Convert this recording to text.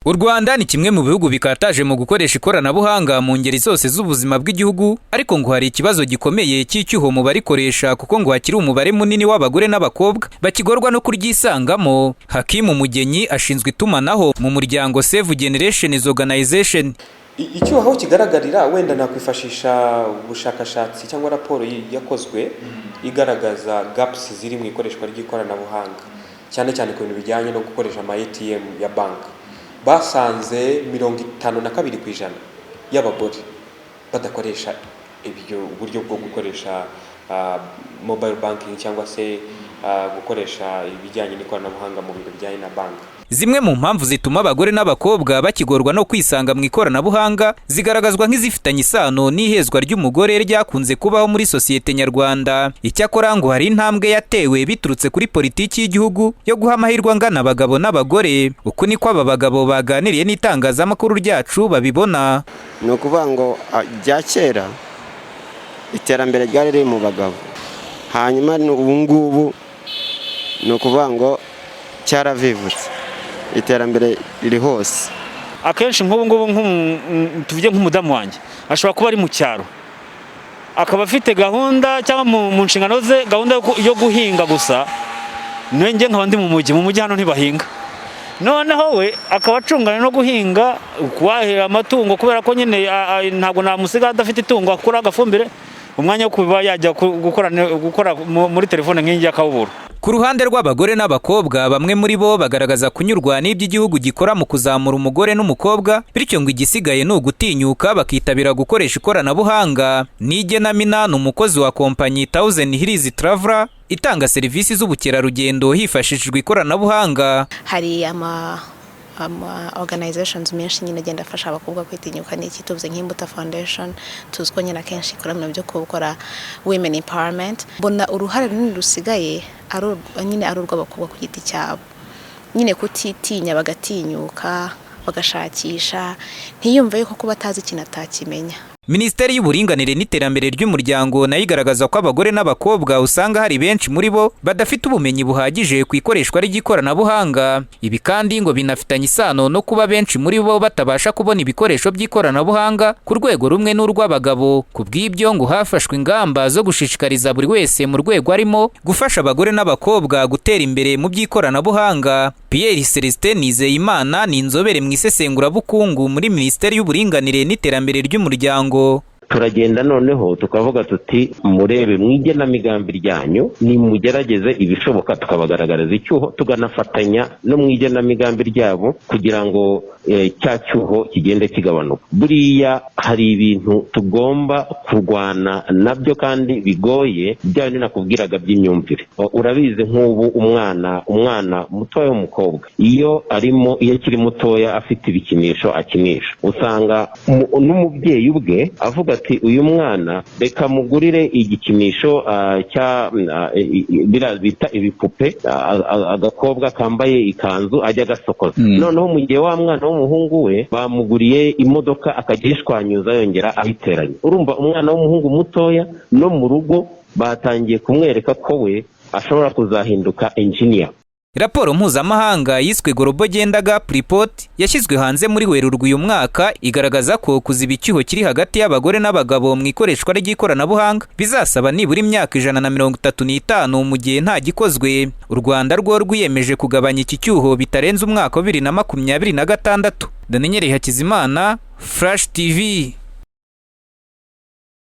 U Rwanda ni kimwe mu bihugu bikataje mu gukoresha ikoranabuhanga mu ngeri zose z'ubuzima bw'igihugu, ariko ngo hari ikibazo gikomeye cy'icyuho mu barikoresha kuko ngo hakiri umubare munini w'abagore n'abakobwa bakigorwa no kuryisangamo. Hakimu Mugenyi ashinzwe itumanaho mu muryango Save Generations Organization. Icyo aho kigaragarira wenda nakwifashisha ubushakashatsi cyangwa raporo yakozwe igaragaza gaps ziri mu ikoreshwa ry'ikoranabuhanga, cyane cyane ku bintu bijyanye no gukoresha ama ATM ya bank. Basanze 52% y'abagore badakoresha ibyo buryo bwo gukoresha mobile banking cyangwa se gukoresha ibijyanye n'ikoranabuhanga mu bintu bijyanye na bank. Zimwe mu mpamvu zituma abagore n'abakobwa bakigorwa no kwisanga mu ikoranabuhanga zigaragazwa nk'izifitanye isano n'ihezwa ry'umugore ryakunze kubaho muri sosiyete nyarwanda. Icyakora ngo hari intambwe yatewe biturutse kuri politiki y'igihugu yo guha amahirwe angana abagabo n'abagore. Uko niko aba bagabo baganiriye n'itangazamakuru ryacu babibona. Ni ukuvuga ngo bya kera iterambere ryari riri mu bagabo, hanyuma ubu ngubu ni ukuvuga ngo cyaravivutse, iterambere riri hose. Akenshi nk'ubu tuvuge nk'umudamu wanjye ashobora kuba ari mu cyaro, akaba afite gahunda cyangwa mu nshingano ze gahunda yo guhinga gusa. Nenge nkaba ndi mu mujyi hano ntibahinga, noneho we akaba acungana no guhinga, kuhahira amatungo, kubera ko nyine ntabwo namusiga adafite itungo akora agafumbire, umwanya wo kuba yajya gukora muri telefone nk'ingi akawubura. Ku ruhande rw'abagore n'abakobwa, bamwe muri bo bagaragaza kunyurwa n'iby'igihugu gikora mu kuzamura umugore n'umukobwa, bityo ngo igisigaye ni ugutinyuka bakitabira gukoresha ikoranabuhanga. Nigenamina ni umukozi wa kompanyi Thousand Hills Traveler itanga serivisi z'ubukerarugendo hifashishijwe ikoranabuhanga. Hari organizations menshi nyine agenda afasha abakobwa kwitinyuka, n'iki tuvuze nk'Imbuto Foundation, tuziko nyine akenshi ikora mu byo gukora women empowerment. Mbona uruhare runini rusigaye nyine ari urw'abakobwa ku giti cyabo, nyine kutitinya bagatinyuka bagashakisha, ntiyumve yuko kuba atazi ikintu atakimenya. Minisiteri y'Uburinganire n'Iterambere ry'Umuryango nayo igaragaza ko abagore n'abakobwa usanga hari benshi muri bo badafite ubumenyi buhagije ku ikoreshwa ry'ikoranabuhanga. Ibi kandi ngo binafitanye isano no kuba benshi muri bo batabasha kubona ibikoresho by'ikoranabuhanga ku rwego rumwe n'urw'abagabo. Ku bw'ibyo ngo hafashwe ingamba zo gushishikariza buri wese mu rwego arimo gufasha abagore n'abakobwa gutera imbere mu by'ikoranabuhanga. Pierre Celestin Nizeyimana ni inzobere mu isesengurabukungu muri Minisiteri y'Uburinganire n'Iterambere ry'Umuryango. Turagenda noneho tukavuga tuti murebe mwigenamigambi ryanyu, ni mugerageze ibishoboka tukabagaragariza icyuho, tuganafatanya no mwigenamigambi ryabo kugira ngo cya cyuho kigende kigabanuka. Buriya hari ibintu tugomba kurwana nabyo kandi bigoye, bya ni nakubwiraga by'imyumvire. Urabizi nk'ubu umwana mutoya w'umukobwa iyo akiri mutoya afite ibikinisho akinisha, usanga n'umubyeyi ubwe avuga ati uyu mwana reka mugurire igikinisho bita ibipupe, agakobwa kambaye ikanzu ajya gasokoza. Noneho mu gihe wa mwana w'umuhungu we bamuguriye imodoka akagishwanyuza yongera ahiteranya. Urumva umwana w'umuhungu mutoya no mu rugo batangiye kumwereka ko we ashobora kuzahinduka engineer. Raporo mpuzamahanga yiswe Global Gender Gap Report yashyizwe hanze muri Werurwe uyu mwaka igaragaza ko kuziba icyuho kiri hagati y'abagore n'abagabo mu ikoreshwa ry'ikoranabuhanga bizasaba nibura imyaka 135 mu gihe nta gikozwe. U Rwanda rwo rwiyemeje kugabanya iki cyuho bitarenze umwaka wa 2026. Daniel Hakizimana, Flash TV.